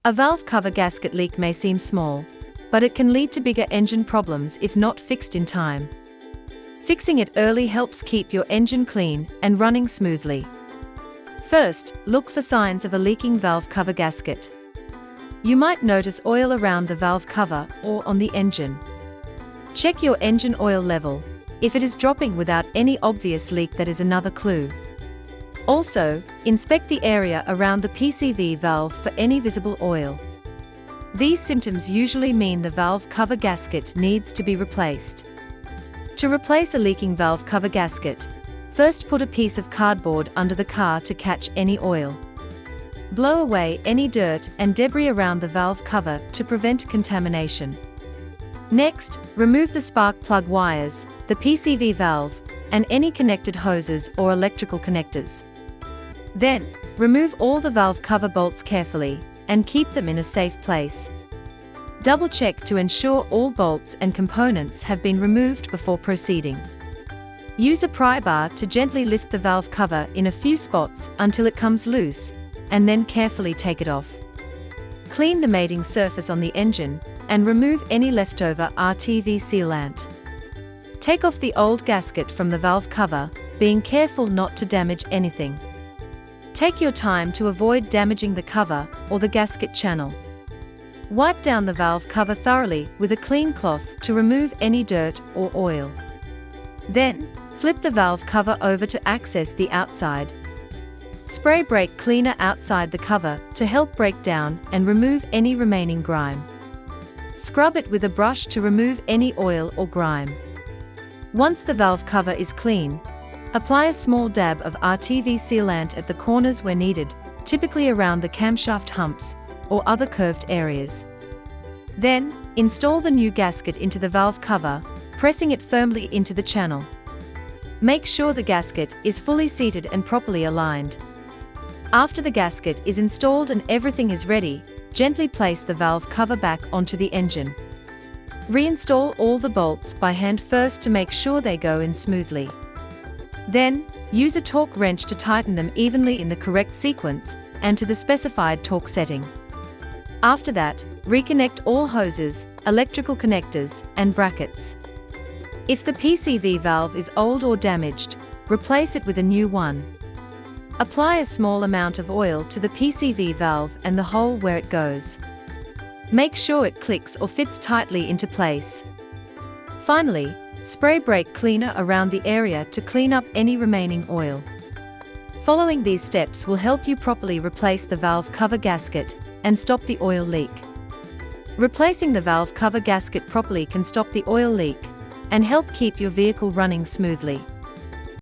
A valve cover gasket leak may seem small, but it can lead to bigger engine problems if not fixed in time. Fixing it early helps keep your engine clean and running smoothly. First, look for signs of a leaking valve cover gasket. You might notice oil around the valve cover or on the engine. Check your engine oil level. If it is dropping without any obvious leak, that is another clue. Also, inspect the area around the PCV valve for any visible oil. These symptoms usually mean the valve cover gasket needs to be replaced. To replace a leaking valve cover gasket, first put a piece of cardboard under the car to catch any oil. Blow away any dirt and debris around the valve cover to prevent contamination. Next, remove the spark plug wires, the PCV valve, and any connected hoses or electrical connectors. Then, remove all the valve cover bolts carefully and keep them in a safe place. Double-check to ensure all bolts and components have been removed before proceeding. Use a pry bar to gently lift the valve cover in a few spots until it comes loose, and then carefully take it off. Clean the mating surface on the engine and remove any leftover RTV sealant. Take off the old gasket from the valve cover, being careful not to damage anything. Take your time to avoid damaging the cover or the gasket channel. Wipe down the valve cover thoroughly with a clean cloth to remove any dirt or oil. Then, flip the valve cover over to access the outside. Spray brake cleaner outside the cover to help break down and remove any remaining grime. Scrub it with a brush to remove any oil or grime. Once the valve cover is clean, apply a small dab of RTV sealant at the corners where needed, typically around the camshaft humps or other curved areas. Then, install the new gasket into the valve cover, pressing it firmly into the channel. Make sure the gasket is fully seated and properly aligned. After the gasket is installed and everything is ready, gently place the valve cover back onto the engine. Reinstall all the bolts by hand first to make sure they go in smoothly. Then, use a torque wrench to tighten them evenly in the correct sequence and to the specified torque setting. After that, reconnect all hoses, electrical connectors, and brackets. If the PCV valve is old or damaged, replace it with a new one. Apply a small amount of oil to the PCV valve and the hole where it goes. Make sure it clicks or fits tightly into place. Finally, spray brake cleaner around the area to clean up any remaining oil. Following these steps will help you properly replace the valve cover gasket and stop the oil leak. Replacing the valve cover gasket properly can stop the oil leak and help keep your vehicle running smoothly.